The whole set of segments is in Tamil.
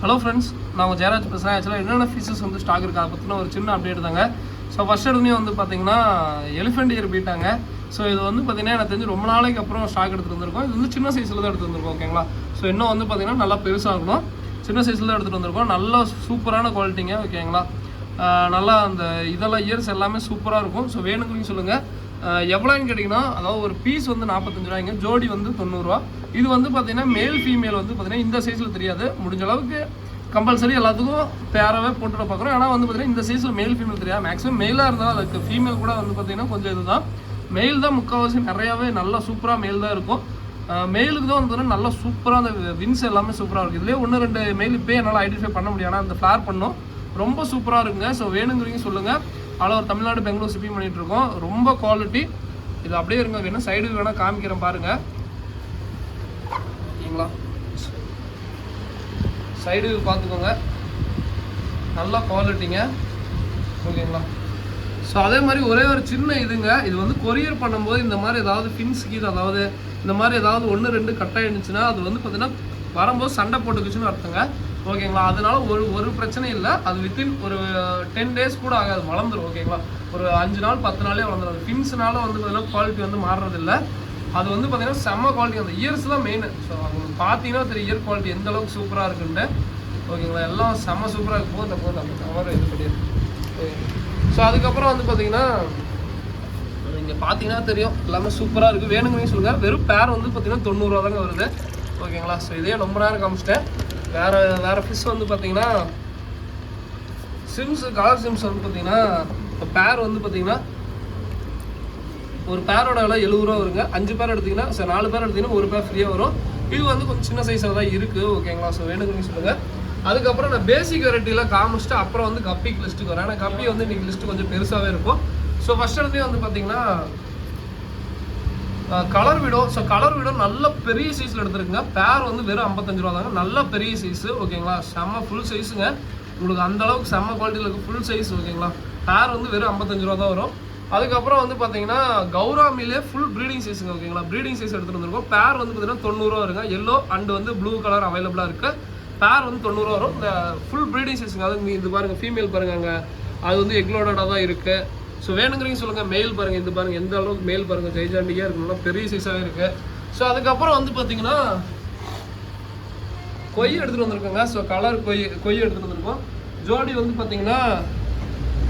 ஹலோ ஃப்ரெண்ட்ஸ், நான் உங்கள் ஜெயராஜ் பேசுகிறேன். ஆக்சுவலாக என்னென்ன ஃபீச்சர்ஸ் வந்து ஸ்டாக் இருக்கா அதை பற்றின ஒரு சின்ன அப்டேட் தாங்க. ஸோ ஃபஸ்ட் எடுத்துனே வந்து பார்த்தீங்கன்னா எலிஃபெண்ட் இயர் பீட்டாங்க. ஸோ இது வந்து பார்த்தீங்கன்னா எனக்கு தெரிஞ்சு ரொம்ப நாளைக்கு அப்புறம் ஸ்டாக் எடுத்துகிட்டு வந்திருக்கோம். இது வந்து சின்ன சைஸில் தான் எடுத்து வந்திருக்கோம். ஓகேங்களா? ஸோ இன்னும் வந்து பார்த்தீங்கன்னா நல்லா பெருசாக இருக்கணும். சின்ன சைஸில் தான் எடுத்துகிட்டு வந்திருக்கோம். நல்ல சூப்பரான குவாலிட்டிங்க. ஓகேங்களா? நல்லா அந்த இதெல்லாம் இயர்ஸ் எல்லாமே சூப்பராக இருக்கும். ஸோ வேணுங்கிறீங்க சொல்லுங்கள். எவ்வளோன்னு கேட்டிங்கன்னா, அதாவது ஒரு பீஸ் வந்து 45 ரூபாய்ங்க, ஜோடி வந்து 90 ரூபா. இது வந்து பார்த்தீங்கன்னா மேல் ஃபீமேல் வந்து பார்த்தீங்கன்னா இந்த சைஸில் தெரியாது. முடிஞ்ச அளவுக்கு கம்பல்சரி எல்லாத்துக்கும் பேராகவே போட்டுட பார்க்குறோம். ஆனால் வந்து பார்த்தீங்கன்னா இந்த சைஸில் மேல் ஃபீமேல் தெரியாது. மேக்ஸிமம் மெயிலாக இருந்தால் அதுக்கு ஃபீமேல் கூட வந்து பார்த்தீங்கன்னா கொஞ்சம் இதுதான். மெயில் தான் முக்கால்வாசி நிறையாவே நல்லா சூப்பராக மெயில் தான் இருக்கும். மெயிலுக்கு தான் வந்து பார்த்தீங்கன்னா நல்லா சூப்பராக அந்த வின்ஸ் எல்லாமே சூப்பராக இருக்குது. இதுலேயே 1-2 மெயில் இப்போ என்னால் ஐடென்டிஃபை பண்ண முடியும். ஆனால் அந்த ஃப்ளார் பண்ணோம் ரொம்ப சூப்பராக இருக்குங்க. ஸோ வேணுங்கிறீங்க சொல்லுங்கள். அதில் ஒரு தமிழ்நாடு பெங்களூர் ஷிப்பிங் பண்ணிகிட்டு இருக்கோம். ரொம்ப குவாலிட்டி. இது அப்படியே இருங்க, வேணும் சைடுக்கு வேணால் காமிக்கிறேன் பாருங்கள். ஓகேங்களா? சைடு பார்த்துக்கோங்க, நல்லா குவாலிட்டிங்க. ஓகேங்களா? ஸோ அதே மாதிரி ஒரே ஒரு சின்ன இதுங்க, இது வந்து கொரியர் பண்ணும்போது இந்த மாதிரி ஏதாவது ஃபின்ஸுக்கு அதாவது இந்த மாதிரி ஏதாவது 1-2 கட் ஆகிடுச்சுன்னா அது வந்து பார்த்தீங்கன்னா வரும்போது சண்டை போட்டுக்குச்சுன்னு அர்த்தங்க. ஓகேங்களா? அதனால ஒரு பிரச்சனை இல்லை. அது வித்தின் ஒரு 10 டேஸ் கூட ஆகாது, வளர்ந்துடும். ஓகேங்களா? ஒரு 5 நாள் 10 நாளே வளர்ந்துடும். ஃபின்ஸ்னால வந்து பார்த்தீங்கன்னா குவாலிட்டி வந்து மாறுறதில்லை. அது வந்து பார்த்தீங்கன்னா செம்ம குவாலிட்டி. அந்த இயர்ஸ் தான் மெயின். ஸோ அவங்க பார்த்தீங்கன்னா தெரியும் இயர் குவாலிட்டி எந்த அளவுக்கு சூப்பராக இருக்குன்ட்டு. ஓகேங்களா? எல்லாம் செம்ம சூப்பராக இருக்கும். போது அந்த கவர் இது பண்ணிடுது. ஸோ அதுக்கப்புறம் வந்து பார்த்தீங்கன்னா இங்கே பார்த்தீங்கன்னா தெரியும் எல்லாமே சூப்பராக இருக்குது. வேணுங்கன்னு சொல்லுங்கள். வெறும் பேர் வந்து பார்த்தீங்கன்னா 90 ரூபா தாங்க வருது. ஓகேங்களா? ஸோ இதே ரொம்ப நேரம் காமிச்சிட்டேன். வேறு ஃபிஷ் வந்து பார்த்தீங்கன்னா சிம்ஸ், கலர் சிம்ஸ் வந்து பார்த்தீங்கன்னா இப்போ பேர் வந்து பார்த்தீங்கன்னா ஒரு பேரோட விலை 70 ரூபா வருங்க. 5 பேர் எடுத்திங்கன்னா, ஸோ 4 பேர் எடுத்திங்கன்னா ஒரு பேர் ஃப்ரீயாக வரும். இது வந்து கொஞ்சம் சின்ன சைஸாக தான் இருக்குது. ஓகேங்களா? ஸோ வேணுங்கன்னு சொல்லுங்கள். அதுக்கப்புறம் நான் பேசிக் வெரைட்டியில் காமிச்சிட்டு அப்புறம் வந்து கப்பிக்கு லிஸ்ட்டுக்கு வரேன். ஏன்னா கப்பி வந்து இன்றைக்கி லிஸ்ட்டு கொஞ்சம் பெருசாகவே இருக்கும். ஸோ ஃபஸ்ட் இடத்துலேயே வந்து பார்த்தீங்கன்னா colour widow. So colour widow நல்ல பெரிய சைஸில் எடுத்துருக்குங்க. பேர் வந்து வெறும் 55 ரூபா தாங்க. நல்ல பெரிய சைஸு. ஓகேங்களா? செம்ம ஃபுல் சைஸுங்க. உங்களுக்கு அந்தளவுக்கு செம்ம குவாலிட்டியில் இருக்குது ஃபுல் சைஸ். ஓகேங்களா? பேர் வந்து வெறும் 55 ரூபா தான் வரும். அதுக்கப்புறம் வந்து பார்த்தீங்கன்னா கௌராமிலே ஃபுல் ப்ரீடிங் சைஸுங்க. ஓகேங்களா? ப்ரீடிங் சைஸ் எடுத்துகிட்டு வந்துருக்கோம். பேர் வந்து பார்த்தீங்கன்னா 90 ரூபா வருங்க. எல்லோ அண்ட் வந்து ப்ளூ கலர் அவைலபிளாக இருக்குது. பேர் வந்து 90 ரூபா வரும். இந்த ஃபுல் ப்ரீடிங் சைஸுங்க. அது இது பாருங்கள், ஃபீமேல் பாருங்கள், அங்கே அது வந்து எக்லோடடாக தான் இருக்குது. ஸோ வேணுங்கிறீங்க சொல்லுங்கள். மெயில் பாருங்கள், இது பாருங்கள் எந்த அளவுக்கு மெயில் பாருங்கள், ஜெய்ஜாண்டியாக இருக்கணும், பெரிய சைஸாகவே இருக்குது. ஸோ அதுக்கப்புறம் வந்து பார்த்தீங்கன்னா கொய் எடுத்துகிட்டு வந்திருக்கோங்க. ஸோ கலர் கொய் எடுத்துகிட்டு வந்திருக்கோம். ஜோடி வந்து பார்த்தீங்கன்னா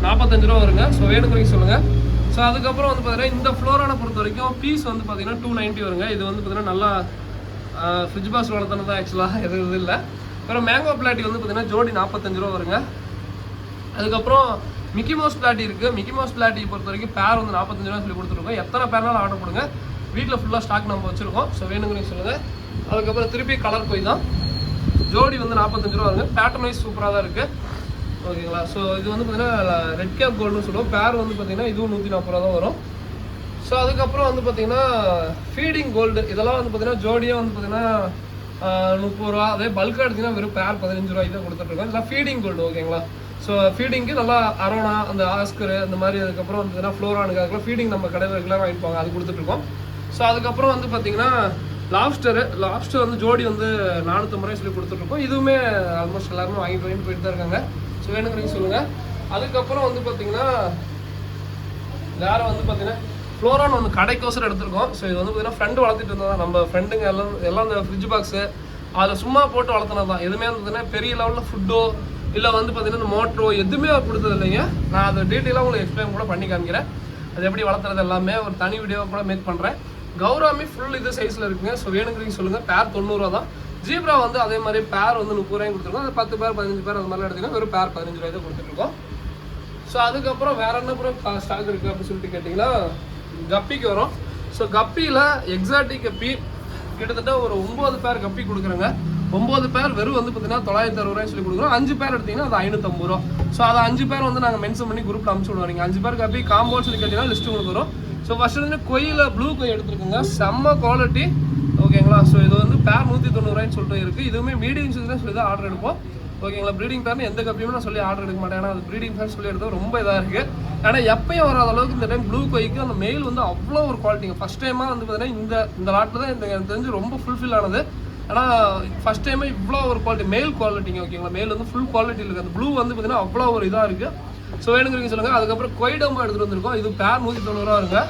45 ரூபா வருங்க. ஸோ வேணுங்கிறீங்க சொல்லுங்கள். ஸோ அதுக்கப்புறம் வந்து பார்த்தீங்கன்னா இந்த ஃப்ளோரானை பொறுத்த வரைக்கும் பீஸ் வந்து பார்த்தீங்கன்னா 290 வருங்க. இது வந்து பார்த்தீங்கன்னா நல்லா ஃப்ரிட்ஜ் பாக்ஸ் வளர்த்தனது தான் ஆக்சுவலாக எதுவும் இல்லை. அப்புறம் மேங்கோ பிளாட்டி வந்து பார்த்தீங்கன்னா ஜோடி 45 ரூபா வருங்க. அதுக்கப்புறம் மிக்கி மவுஸ் பிளாட்டி இருக்குது. மிக்கி மவுஸ் பிளாட்டி பொறுத்த வரைக்கும் பேர் வந்து 45 ரூபா சொல்லி கொடுத்துருக்கோம். எத்தனை பேர்னாலும் ஆர்டர் பண்ணுங்க. வீட்டில் ஃபுல்லாக ஸ்டாக் நம்ம வச்சுருக்கோம். ஸோ வேணுங்கிறீங்க சொல்லுங்கள். அதுக்கப்புறம் திருப்பி கலர் கொய் தான். ஜோடி வந்து 45 ரூபா வருங்க. பேட்டர்ன் வைஸ் சூப்பராக தான் இருக்குது. ஓகேங்களா? ஸோ இது வந்து பார்த்தீங்கன்னா ரெட் கேப் கோல்டுன்னு சொல்லுவோம். பேர் வந்து பார்த்தீங்கன்னா இதுவும் 140 ரூபா தான் வரும். ஸோ அதுக்கப்புறம் வந்து பார்த்தீங்கன்னா ஃபீடிங் கோல்டு இதெல்லாம் வந்து பார்த்தீங்கன்னா ஜோடியாக வந்து பார்த்தீங்கன்னா 30 ரூபா. அதே பல்காக எடுத்திங்கன்னா வெறும் பேர் 15 ரூபாய்க்கு தான் கொடுத்துட்ருக்கோம். இதெல்லாம் ஃபீடிங் கோல்டு. ஓகேங்களா? ஸோ ஃபீடிங்க்கு நல்லா அரோனா, அந்த ஆஸ்கரு, அந்த மாதிரி அதுக்கப்புறம் வந்து பார்த்தீங்கன்னா ஃப்ளோரானுக்கு அதுக்கெல்லாம் ஃபீடிங் நம்ம கடையில் ரெகுலராக வாங்கிப்பாங்க, அது கொடுத்துட்ருக்கோம். ஸோ அதுக்கப்புறம் வந்து பார்த்தீங்கன்னா லாப்ஸ்டர் வந்து ஜோடி வந்து 450 ரூபாய் சொல்லி கொடுத்துட்ருக்கோம். இதுவுமே ஆல்மோஸ்ட் எல்லாருமே வாங்கிட்டு போயிட்டு தான் இருக்காங்க. ஸோ வேணுங்கிறீங்க சொல்லுங்கள். அதுக்கப்புறம் வந்து பார்த்தீங்கன்னா வேறு வந்து பார்த்தீங்கன்னா ஃப்ளோரான் ஒன்று கடைக்கோசரம் எடுத்துருக்கோம். ஸோ இது வந்து பார்த்தீங்கன்னா ஃப்ரெண்டு வளர்த்துட்டு இருந்தோம். நம்ம ஃப்ரெண்டுங்க எல்லாம் இந்த ஃப்ரிட்ஜ் பாக்ஸு அதில் சும்மா போட்டு வளர்த்துனது தான். எதுவுமே வந்து பார்த்தீங்கன்னா பெரிய லெவலில் ஃபுட்டோ இல்லை வந்து பார்த்தீங்கன்னா இந்த மோட்டரோ எதுவுமே கொடுத்தது இல்லைங்க. நான் அதை டீட்டெயிலாக உங்களுக்கு எக்ஸ்பிளைன் கூட பண்ணி காமிக்கிறேன். அது எப்படி வளர்த்துறது எல்லாமே ஒரு தனி வீடியோ கூட மேக் பண்ணுறேன். கௌராமி ஃபுல் இது சைஸில் இருக்குங்க. ஸோ வேணுங்கிறீங்க சொல்லுங்கள். பேர் 90 ரூபா தான். ஜீப்ரா வந்து அதே மாதிரி பேர் வந்து 30 ரூபாயும் கொடுத்துருக்கோம். அது 10 பேர் 15 பேர் அது மாதிரிலாம் எடுத்திங்கன்னா வெறும் பேர் 15 ரூபாய் தான் கொடுத்துட்ருக்கோம். ஸோ அதுக்கப்புறம் வேறு என்ன அப்புறம் ஸ்டாக் இருக்குது அப்படின்னு சொல்லிட்டு கேட்டிங்கன்னா கப்பிக்கு வரும். ஸோ கப்பியில் எக்ஸாட்டிக் கப்பி கிட்டத்தட்ட ஒரு 9 பேர் கப்பி கொடுக்குறேங்க. 9 பேர் வெறும் வந்து பார்த்தீங்கன்னா 960 ரூபாய் சொல்லி கொடுக்குறோம். 5 பேர் எடுத்திங்கன்னா அது 550 ரூபா. ஸோ அதை 5 பேர் வந்து நாங்கள் மென்ஷன் பண்ணி குரூப்பில் அனுப்பிச்சு விடுவோம். நீங்கள் 5 பேர் கப்பி காம்போன்னு சொல்லி கேட்டிங்கன்னா லிஸ்ட்டு உங்களுக்கு வரும். ஸோ ஃபஸ்ட்டு வந்து கொய்யில் ப்ளூ கொய் எடுத்துருக்குங்க. செம்ம குவாலிட்டி. ஓகேங்களா? ஸோ இது வந்து பேர் 190 ரூபாய்ன்னு சொல்லிட்டு இருக்குது. இதுவுமே மீடியம் சைஸ்லாம் சொல்லி தான் ஆர்டர் எடுப்போம். ஓகேங்களா? ப்ரீடிங் பேர்னு எந்த கப்பியுமே நான் சொல்லி ஆர்டர் எடுக்க மாட்டேன். ஏன்னா அது ப்ரீடிங் பேர் சொல்லி எடுத்தா ரொம்ப இதாக இருக்குது. ஆனால் எப்பயும் வராத அளவுக்கு இந்த டைம் ப்ளூ கொய்க்கு அந்த மெயில் வந்து அவ்வளோ ஒரு குவாலிட்டிங்க. ஃபஸ்ட் டைமாக வந்து பார்த்தீங்கன்னா இந்த லாட்டில் தான் எனக்கு தெரிஞ்சு ரொம்ப ஃபுல்ஃபில் ஆனது. ஆனால் ஃபஸ்ட் டைமே இவ்வளோ ஒரு குவாலிட்டி மேல் குவாலிட்டிங்க ஓகேங்களா. மேல் வந்து ஃபுல் குவாலிட்டியில் இருக்குது. அந்த ப்ளூ வந்து பார்த்தீங்கன்னா அவ்வளோ ஒரு இதாக இருக்குது. ஸோ வேணுங்கிறீங்க சொல்லுங்கள். அதுக்கப்புறம் கொய்டம்பா எடுத்துகிட்டு வந்திருக்கோம். இது பேர் 190 ரூபா இருங்க.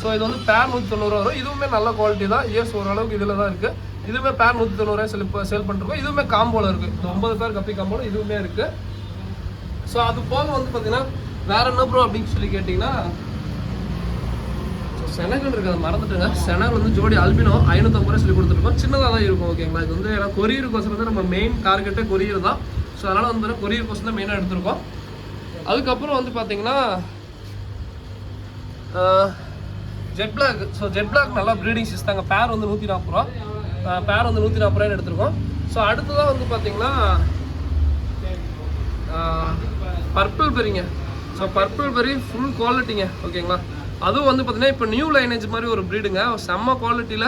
ஸோ இது வந்து பேர் 190 ரூபா வரும். இதுவுமே நல்ல குவாலிட்டி தான். இயர்ஸ் ஓரளவுக்கு இதில் தான் இருக்குது. இதுவுமே பேர் 190 ரூபாய் சேல் பண்ணிருக்கோம். இதுவுமே காம்போவில் இருக்குது. 9 பேர் கப்பி காம்போவில் இதுவுமே இருக்குது. ஸோ அது போக வந்து பார்த்தீங்கன்னா வேற என்ன ப்ரோ அப்படின்னு சொல்லி கேட்டிங்கன்னா, செனகல் இருக்குது, அதை மறந்துட்டுங்க. செனகல் வந்து ஜோடி அல்பினோ 550 ரூபா சொல்லி கொடுத்துருக்கோம். சின்னதாக தான் இருக்கும் ஓகேங்களா. இது வந்து ஏன்னா கொரியருக்கோசரம் வந்து நம்ம மெயின் டார்கெட்டே கொரியர் தான். ஸோ அதனால் வந்து கொரியருக்கோசரம் தான் மெயினாக எடுத்திருக்கோம். அதுக்கப்புறம் வந்து பார்த்தீங்கன்னா jet black. So jet black நல்லா ப்ரீடிங் சிஸ் தாங்க. பேர் வந்து 140 ரூபா. பேர் வந்து 140 ரூபாய்னு எடுத்திருக்கோம். ஸோ அடுத்ததாக வந்து பார்த்தீங்கன்னா பர்பிள் பெரிங்க. ஸோ பர்பிள் பெரி ஃபுல் குவாலிட்டிங்க ஓகேங்களா. அதுவும் வந்து பார்த்தீங்கன்னா இப்போ நியூ லைனேஜ் மாதிரி ஒரு ப்ரீடுங்க. செம்ம குவாலிட்டியில்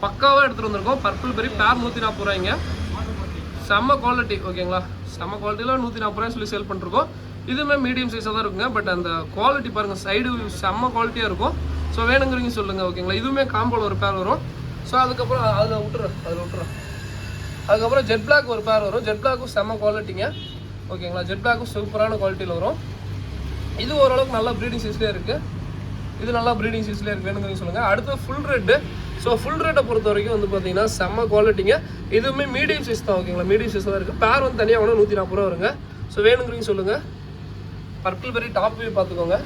பக்காவாக எடுத்துகிட்டு வந்திருக்கோம். பர்பிள் பெரி பேர் 140 ரூபாய்ங்க. செம்ம குவாலிட்டி ஓகேங்களா. செம்ம குவாலிட்டியில் 140 ரூபாய் சொல்லி சேல் பண்ணிருக்கோம். இதுவுமே மீடியம் சைஸாக தான் இருக்குங்க. பட் அந்த குவாலிட்டி பாருங்கள், சைடு செம்ம குவாலிட்டியாக இருக்கும். ஸோ வேணுங்கிறீங்க சொல்லுங்கள் ஓகேங்களா. இதுவுமே காம்போவில் ஒரு பேர் வரும். ஸோ அதுக்கப்புறம் அதில் விட்டுறேன். அதுக்கப்புறம் ஜெட் பிளாக் ஒரு பேர் வரும். ஜெட் பிளாக்கும் செம்ம குவாலிட்டிங்க ஓகேங்களா. ஜெட் பிளாக்கும் சூப்பரான குவாலிட்டியில் வரும். இது ஓரளவுக்கு நல்லா ப்ரீடிங் சைஸ்லேயே இருக்குது. இது நல்லா ப்ரீடிங் சைஸ்லேயே இருக்குது. வேணுங்கிறீங்க சொல்லுங்கள். அடுத்து ஃபுல் ரெட்டு. ஸோ ஃபுல் ரெட்டை பொறுத்த வரைக்கும் வந்து பார்த்தீங்கன்னா செம்ம குவாலிட்டிங்க. இதுவுமே மீடியம் சைஸ் தான் ஓகேங்களா. மீடியம் சைஸ் தான் இருக்குது. பேர் வந்து தனியாக வேணும் 140 ரூபா வருங்க. ஸோ வேணுங்கிறீங்க சொல்லுங்கள். பர்பிள் பெரி டாப் வியூ பார்த்துக்கோங்க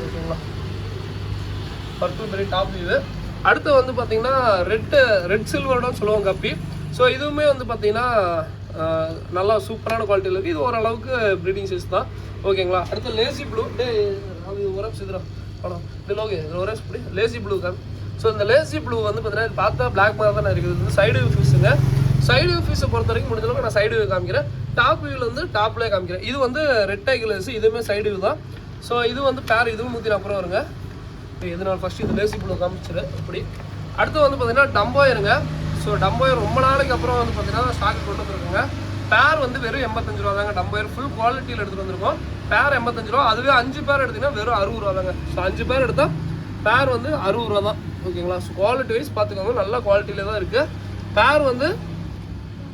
ஓகேங்களா. பர்பிள் பெரி டாப் வியூ. அடுத்து வந்து பார்த்தீங்கன்னா ரெட் சில்வர்னு சொல்லுவாங்க கப்பி. ஸோ இதுவுமே வந்து பார்த்தீங்கன்னா நல்லா சூப்பரான குவாலிட்டியில் இருக்குது. இது ஓரளவுக்கு ப்ரீடிங் சைஸ் தான் ஓகேங்களா. அடுத்து லேசி ப்ளூ. அது ஒரே சித்திரம் படம் இது ஓகே. இது ஒரே இப்படி லேசி ப்ளூ கான். ஸோ இந்த லேசி ப்ளூ வந்து பார்த்தீங்கன்னா இது பார்த்தா பிளாக் மாதிரி தான் இருக்குது. இது சைடு வியூ ஃபீஸுங்க. சைடு வியூ ஃபீஸை பொறுத்த வரைக்கும் முடிஞ்சளவுக்கு நான் சைடு வியூ காமிக்கிறேன். டாப் வியூவில் வந்து டாப்லேயே காமிக்கிறேன். இது வந்து ரெட் டைகர்ஸ். இதுவுமே சைடு வியூ தான். ஸோ இது வந்து பேர் இதுவும் 140 ரூபா வருங்க. எதனால ஃபஸ்ட்டு இது லேசி ப்ளூ காமிச்சிரு இப்படி. அடுத்து வந்து பார்த்தீங்கன்னா டம்போயருங்க. ஸோ டம்போயர் ரொம்ப நாளைக்கு அப்புறம் வந்து பார்த்தீங்கன்னா ஸ்டாக் கொண்டு வந்துருக்குங்க. பேர் வந்து வெறும் 85 ரூபா தாங்க. டம்போயர் ஃபுல் குவாலிட்டியில் எடுத்துகிட்டு வந்திருக்கோம். பேர் 85 ரூபா. அதுவே 5 பேர் எடுத்திங்கன்னா வெறும் 60 ரூபா தாங்க. ஸோ 5 பேர் எடுத்தால் பேர் வந்து 60 ரூபா தான் ஓகேங்களா. ஸோ குவாலிட்டி வைஸ் பார்த்துக்கோங்க, நல்ல குவாலிட்டியில் தான் இருக்குது. பேர் வந்து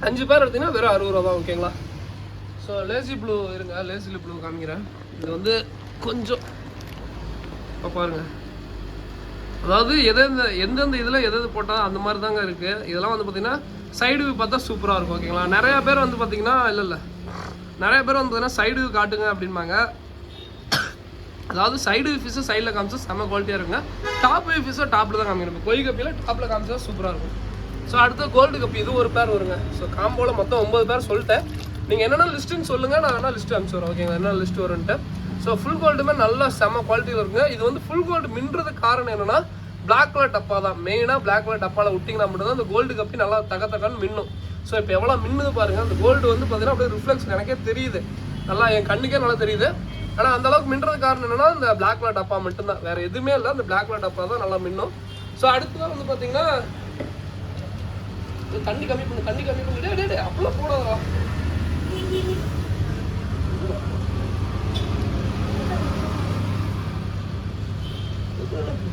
5 பேர் எடுத்திங்கன்னா வெறும் 60 ரூபா தான் ஓகேங்களா. ஸோ லேசி ப்ளூ இருங்க. லேசி ப்ளூ காமிக்கிறேன். இது வந்து கொஞ்சம் இப்போ பாருங்கள். அதாவது எந்தெந்த இதில் எது போட்டால் அந்த மாதிரி தாங்க இருக்குது. இதெல்லாம் வந்து பார்த்திங்கன்னா சைடு வியூ பார்த்தா சூப்பராக இருக்கும் ஓகேங்களா. நிறையா பேர் வந்து பார்த்திங்கன்னா நிறைய பேர் வந்து பார்த்தீங்கன்னா சைடு வியூ காட்டுங்க அப்படின்பாங்க. அதாவது சைடு வியூ ஃபிஷ்ஷு சைடில் காமிச்சா செம்ம குவாலிட்டியாக இருக்குங்க. டாப் வியூ ஃபிஷ்ஷை டாப்பில் தான் காமிக்கணும். கொய் கப்பியில் டாப்பில் காமிச்சா சூப்பராக இருக்கும். ஸோ அடுத்து கோல்டு கப்பி. இது ஒரு பேர் வருங்க. ஸோ காம்போவில் மொத்தம் 9 பேர் சொல்லிட்டேன். நீங்கள் என்னென்ன லிஸ்ட்டுன்னு சொல்லுங்கள், நான் வேணால் லிஸ்ட்டு அனுப்பிச்சுடுறேன் ஓகேங்களா. என்ன லிஸ்ட்டு வரும்ன்ட்டு. ஸோ ஃபுல் கோல்டுமே நல்லா செம்ம குவாலிட்டியில் இருக்குங்க. இது வந்து ஃபுல் கோல்டு மின்றதுக்கு காரணம் என்னென்னா பிளாக் கலர் டப்பா தான். மெயினாக பிளாக் கலர் டப்பாவில் விட்டிங்கன்னா மட்டும்தான் அந்த கோல்டு கப்பி நல்லா தக்கன்னு மின்னும். ஸோ இப்போ எவ்வளோ மின்னுது பாருங்கள். அந்த கோல்டு வந்து பார்த்தீங்கன்னா அப்படியே ரிஃப்ளெக்ஷன் எனக்கே தெரியுது. நல்லா என் கண்ணுக்கே நல்லா தெரியுது. ஆனால் அந்தளவுக்கு மின்றது காரணம் என்னென்னா இந்த பிளாக் கலர் டப்பா மட்டும்தான். வேறு எதுவுமே இல்லை. அந்த பிளாக் கலர் டப்பா தான் நல்லா மின்னும். ஸோ அடுத்ததான் வந்து பார்த்தீங்கன்னா தண்ணி கம்மி பண்ணி அப்படிலாம் போடாதா.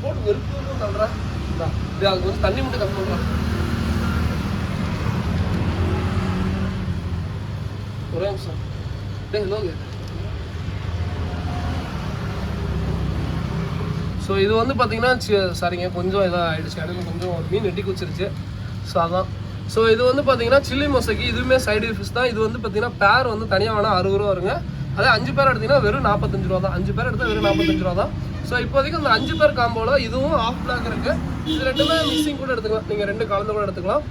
போட்டு வெறுப்பு தள்ளுறேன். அதுக்கு வந்து தண்ணி மட்டும் கம்மி பண்ணுறேன். ஒரே நிமிஷம். லோகு. ஸோ இது வந்து பார்த்தீங்கன்னா சரிங்க கொஞ்சம் இதாக ஆகிடுச்சு. இடையில கொஞ்சம் மீன் வெட்டி குச்சிருச்சு. ஸோ அதான். ஸோ இது வந்து பார்த்தீங்கன்னா சில்லி மொசைக்கு. இதுவுமே சைடு ஃபிஷ் தான். இது வந்து பார்த்தீங்கன்னா பேர் வந்து தனியாக வேணால் 60 ரூபா வருங்க. அதே 5 பேர் எடுத்திங்கன்னா வெறும் 45 ரூபா தான். 5 பேர் எடுத்தால் வெறும் 45 ரூபா தான். ஸோ இப்போதைக்கு அந்த 5 பேர் காம்போவில் இதுவும் ஆஃப் பிளாக் இருக்குது. இது ரெண்டுமே மிக்சிங் கூட எடுத்துக்கலாம். நீங்கள் 2 கலந்து கூட எடுத்துக்கலாம்.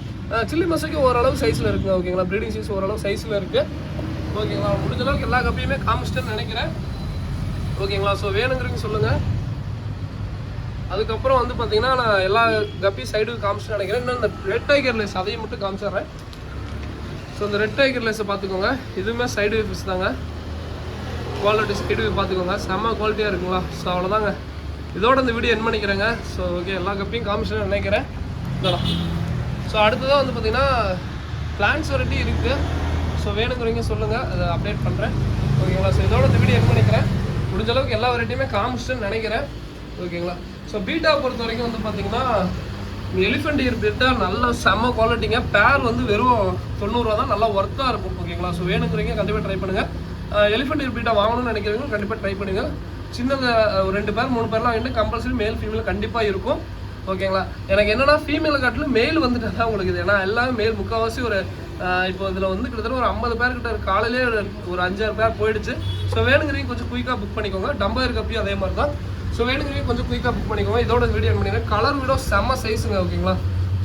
சில்லி மொசைக்கு ஓரளவு சைஸில் இருக்குங்க ஓகேங்களா. ப்ரீடிங் சைஸ் ஓரளவு சைஸில் இருக்குது ஓகேங்களா. முடிஞ்ச அளவுக்கு எல்லா கப்பையுமே காமிச்சிட்டேன்னு நினைக்கிறேன் ஓகேங்களா. ஸோ வேணுங்கிறீங்க சொல்லுங்கள். அதுக்கப்புறம் வந்து பார்த்தீங்கன்னா நான் எல்லா கப்பி சைடு காமிச்சிட்டு நினைக்கிறேன். இன்னும் இந்த ரெட் டைகர் லேஸ் அதையும் மட்டும் காமிச்சிட்றேன். ஸோ இந்த ரெட் டைகர் லேஸை பார்த்துக்கோங்க. இதுவுமே சைடு ஃபிஷ் தாங்க. குவாலிட்டி சைடு பார்த்துக்கோங்க. செம்ம குவாலிட்டியாக இருக்குங்களா. ஸோ அவ்வளோதாங்க. இதோட இந்த வீடியோ என் பண்ணிக்கிறேங்க. ஸோ ஓகே எல்லா கப்பையும் காமிச்சிட்டு நினைக்கிறேன். இதெல்லாம் ஸோ அடுத்ததாக வந்து பார்த்தீங்கன்னா பிளான்ஸ் வெரைட்டி இருக்குது. ஸோ வேணுங்கிறீங்க சொல்லுங்கள், அதை அப்டேட் பண்ணுறேன் ஓகேங்களா. ஸோ இதோட இந்த வீடியோ என் பண்ணிக்கிறேன். முடிஞ்ச அளவுக்கு எல்லா வெரைட்டியுமே காமிச்சிட்டுன்னு நினைக்கிறேன் ஓகேங்களா. ஸோ பீட்டா பொறுத்த வரைக்கும் வந்து பார்த்தீங்கன்னா எலிஃபெண்ட் இயர் பீட்டா நல்ல செம்ம குவாலிட்டிங்க. பேர் வந்து வெறும் 90 ரூபா தான், நல்லா ஒர்த்தாக இருக்கும் ஓகேங்களா. ஸோ வேணுங்கிறீங்க கண்டிப்பாக ட்ரை பண்ணுங்கள். எலிஃபெண்ட் இயர் பீட்டா வாங்கணும்னு நினைக்கிறவங்க கண்டிப்பாக ட்ரை பண்ணுங்கள். சின்னது 2 பேர் 3 பேர்லாம் வாங்கிட்டு கம்பல்சரி மேல் ஃபீமேல் கண்டிப்பாக இருக்கும் ஓகேங்களா. எனக்கு என்னன்னா ஃபீமேலை காட்டிலும் மேல் வந்துட்டு உங்களுக்கு இது, ஏன்னா எல்லாமே மேல் முக்கால்வாசி ஒரு இப்போ இதில் வந்து கிட்டத்தட்ட ஒரு 50 பேர்கிட்ட காலையிலே ஒரு 5-6 பேர் போயிடுச்சு. ஸோ வேணுங்கிறீங்க கொஞ்சம் குயிக்காக புக் பண்ணிக்கோங்க. டம்பர் இருக்கப்பயும் அதே மாதிரி தான். ஸோ வேணுங்கிறீங்க கொஞ்சம் குயிக்காக புக் பண்ணிக்கோங்க. இதோட வீடியோ பண்ணிடுறேன். கலர் வீடோ செம்ம சைஸுங்க ஓகேங்களா.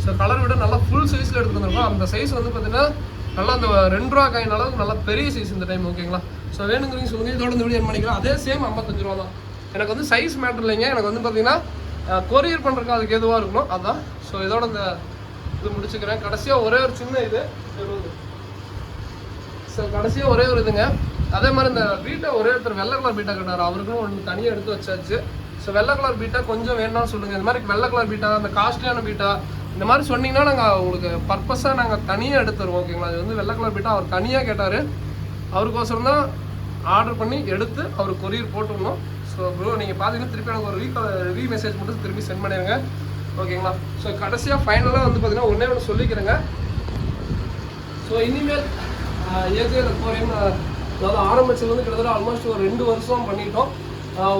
ஸோ கலர் வீடோ நல்லா ஃபுல் சைஸில் எடுத்து வந்துருக்கோம். அந்த சைஸ் வந்து பார்த்தீங்கன்னா நல்லா அந்த 2 ரூபா காயின் அளவுக்கு நல்லா பெரிய சைஸ் இந்த டைம் ஓகேங்களா. ஸோ வேணுங்கிறீங்க சொல்லுங்கள். இதோட இந்த வீடியோ பண்ணிக்கலாம். அதே சேம் 55 ரூபா தான். எனக்கு வந்து சைஸ் மேட்டர் இல்லைங்க, எனக்கு வந்து பார்த்தீங்கன்னா கொரியர் பண்ணுறதுக்கு அதுக்கு எதுவாக இருக்கணும் அதுதான். ஸோ இதோட இந்த இது முடிச்சுக்கிறேன். கடைசியாக ஒரே ஒரு சின்ன இது ஸோ கடைசியாக ஒரே ஒரு இதுங்க. அதே மாதிரி இந்த பீட்டா ஒரே ஒருத்தர் வெள்ளை கலர் பீட்டா கேட்டார், அவருக்கும் ஒன்று தனியாக எடுத்து வச்சாச்சு. ஸோ வெள்ளை கலர் பீட்டா கொஞ்சம் வேணும்னு சொல்லுங்கள். இந்த மாதிரி வெள்ளை கலர் பீட்டா, அந்த காஸ்ட்லியான பீட்டா இந்த மாதிரி சொன்னீங்கன்னா நாங்கள் உங்களுக்கு பர்பஸாக நாங்கள் தனியாக எடுத்து தருவோம் ஓகேங்களா. இது வந்து வெள்ளை கலர் பீட்டா அவர் தனியாக கேட்டார், அவருக்கோசரம் தான் ஆர்டர் பண்ணி எடுத்து அவர் கொரியர் போட்டுருந்தோம். ஸோ ப்ரோ நீங்கள் பார்த்தீங்கன்னா திருப்பி எனக்கு ஒரு ரீ மெசேஜ் மட்டும் திருப்பி சென்ட் பண்ணிடுங்க ஓகேங்களா. ஸோ கடைசியாக ஃபைனலாக வந்து பார்த்தீங்கன்னா ஒன்று சொல்லிக்கிறேங்க. ஸோ இனிமேல் ஏஜே போகிறேன்னு அதாவது ஆரம்பிச்சது வந்து கிட்டத்தட்ட ஆல்மோஸ்ட் ஒரு 2 வருஷம் பண்ணிட்டோம்.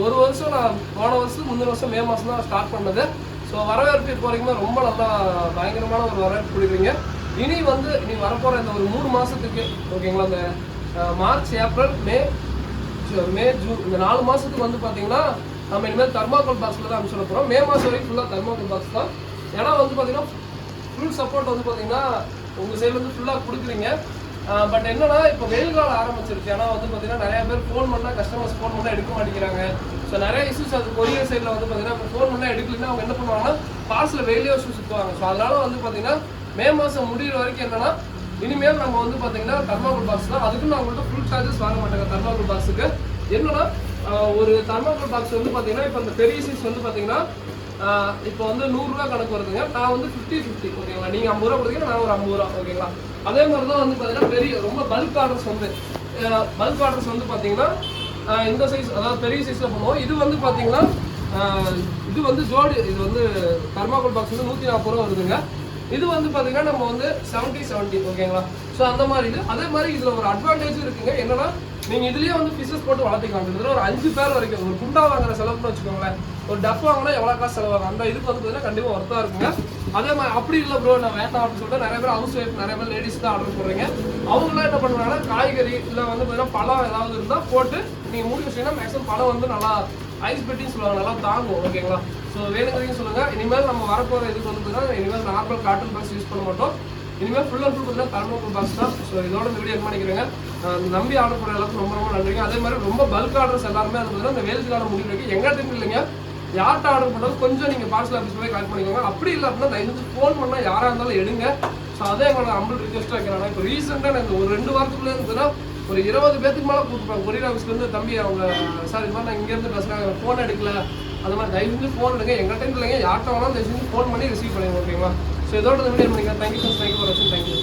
1 வருஷம் நான் போன வருஷம் முந்தின வருஷம் மே மாதம் தான் ஸ்டார்ட் பண்ணது. ஸோ வரவேற்பு இப்போ வரைக்குமே ரொம்ப நல்லா பயங்கரமான ஒரு வரவேற்பு கொடுக்குறீங்க. இனி வரப்போகிற இந்த ஒரு 3 மாதத்துக்கு ஓகேங்களா, இந்த மார்ச் ஏப்ரல் மே ஜூன் இந்த 4 மாதத்துக்கு வந்து பார்த்தீங்கன்னா நம்ம இனிமேல் தர்மாக்கோல் பாக்ஸில் தான் அனுப்பிச்சு போகிறோம். மே மாதம் வரைக்கும் ஃபுல்லாக தர்மாக்கோல் பாக்ஸ் தான். ஏன்னா வந்து பார்த்தீங்கன்னா ஃபுல் சப்போர்ட் வந்து பார்த்தீங்கன்னா உங்கள் சைடு வந்து ஃபுல்லாக கொடுக்குறீங்க. பட் என்னன்னா இப்போ வெயில் காலம் ஆரம்பிச்சிருச்சு. ஏன்னா வந்து பார்த்தீங்கன்னா நிறைய பேர் ஃபோன் பண்ணால் கஸ்டமர்ஸ் ஃபோன் பண்ணால் எடுக்க மாட்டேங்கிறாங்க. ஸோ நிறைய இஷ்யூஸ் அது கொரியர் சைடில் வந்து பார்த்தீங்கன்னா இப்போ ஃபோன் பண்ணால் எடுக்கலைன்னா அவங்க என்ன பண்ணுவாங்கன்னா பார்சல் வெளியே வச்சு சுற்றுவாங்க. ஸோ அதனால வந்து பார்த்தீங்கன்னா மே மாதம் முடிகிற வரைக்கும் என்னன்னா இனிமேல் நம்ம வந்து பார்த்தீங்கன்னா தர்மாக்கோல் பாக்ஸ் தான். அதுக்கு நான் உங்கள்கிட்ட ஃபுல் சார்ஜஸ் வாங்க மாட்டேங்க. தர்மாக்கோல் பாக்ஸுக்கு என்னன்னா ஒரு தர்மாக்கோல் பாக்ஸ் வந்து பார்த்தீங்கன்னா இப்போ அந்த பெரிய சைஸ் வந்து பார்த்தீங்கன்னா இப்போ வந்து 100 ரூபா கணக்கு வருதுங்க. நான் வந்து 50-50 ஓகேங்களா. நீங்கள் 50 ரூபா கொடுத்தீங்க, நான் ஒரு 50 ரூபா ஓகேங்களா. அதே மாதிரி தான் வந்து பார்த்தீங்கன்னா பெரிய ரொம்ப பல்க் ஆர்டர்ஸ் வந்து பார்த்தீங்கன்னா இந்த சைஸ் அதாவது பெரிய சைஸில் பண்ணுவோம். இது வந்து பார்த்தீங்கன்னா இது வந்து ஜோடி, இது வந்து தர்மாக்கோல் பாக்ஸ் வந்து 140 ரூபா வருதுங்க. இது வந்து பார்த்தீங்கன்னா நம்ம வந்து 70 ஓகேங்களா. ஸோ அந்த மாதிரி இது அதே மாதிரி இதில் ஒரு அட்வான்டேஜும் இருக்குங்க. என்னன்னா நீங்கள் இதுலேயே வந்து ஃபிஷஸ் போட்டு வளர்த்திக்கலாம். இதில் ஒரு 5 பேர் வரைக்கும் ஒரு குண்டா வாங்குற செலவுன்னு வச்சுக்கோங்களேன். ஒரு டப் வாங்கினா எவ்வளோ காசு செலவாகும், அந்த இதுக்கு வந்து பார்த்தீங்கன்னா கண்டிப்பாக ஒர்த்தாக இருக்குங்க. அதே மாதிரி அப்படி இல்லை ப்ரோ நான் வேண்டாம் அப்படின்னு சொல்லிட்டு நிறைய பேர் ஹவுஸ் ஒய்ஃப் நிறைய பேர் லேடிஸ் தான் ஆர்டர் பண்ணுறீங்க. அவங்களாம் என்ன பண்ணுறாங்கன்னா காய்கறி இல்லை வந்து பார்த்தீங்கன்னா பழம் ஏதாவது இருந்தால் போட்டு நீங்கள் மூடி வச்சிங்கன்னா மேக்ஸிமம் பழம் வந்து நல்லா ஐஸ் பெட்டின்னு சொல்லுவாங்க, நல்லா தாங்கும் ஓகேங்களா. ஸோ வேணுங்கிறீங்க சொல்லுங்கள். இனிமேல் நம்ம வரப்போகிற இதுக்கு வந்து பார்த்தீங்கன்னா இனிமேல் நார்மல் காட்டன் பாக்ஸ் யூஸ் பண்ண மாட்டோம். இனிமேல் ஃபுல் அண்ட் ஃபுல் பார்த்தீங்கன்னா தர்மாக்கோல் பாக்ஸ் தான். ஸோ இதோட இந்த வீடியோ பண்ணிக்கிறேங்க. நம்பி ஆர்டர் பண்ணுற எல்லாருக்கும் ரொம்ப ரொம்ப நன்றிங்க. அதே மாதிரி ரொம்ப பல்க் ஆர்டர்ஸ் எல்லாருமே அது பார்த்தீங்கன்னா இந்த வேல்ஸ் காலம் முடிவு எங்கள் டைம் இல்லைங்க. யார்கிட்ட ஆர்டர் பண்ணாலும் கொஞ்சம் நீங்கள் பார்சல் ஆஃபீஸ் போய் கலெக்ட் பண்ணிக்கோங்க. அப்படி இல்லை அப்படின்னா தயவு ஃபோன் பண்ணால் யாராக இருந்தாலும் எடுங்க. ஸோ அதே எங்களோட அம்பல் ரிக்வெஸ்ட்டாக வைக்கிறாங்க. இப்போ ரீசெண்டாக எனக்கு ஒரு 2 வாரத்துக்குள்ளே இருந்ததுன்னா ஒரு 20 பேருக்கு மேலே கூப்பிட்டுப்பாங்க. கொரியர் ஆஃபீஸ்லேருந்து தம்பி அவங்க சார் இது மாதிரி நான் இங்கேருந்து பேசுகிறாங்க, ஃபோன் எடுக்கல. அது மாதிரி தயவு செஞ்சு ஃபோன் எடுங்க. எங்கள் டைம் இல்லைங்க, யார்கிட்ட வேணாலும் தயவு செஞ்சு ஃபோன் பண்ணி ரிசீவ் பண்ணுங்க ஓகேங்களா. ஸோ இதோட வீடியோ பண்ணிக்கலாம். தேங்க்யூ ஃபார் வாட்சிங். தேங்க்யூ.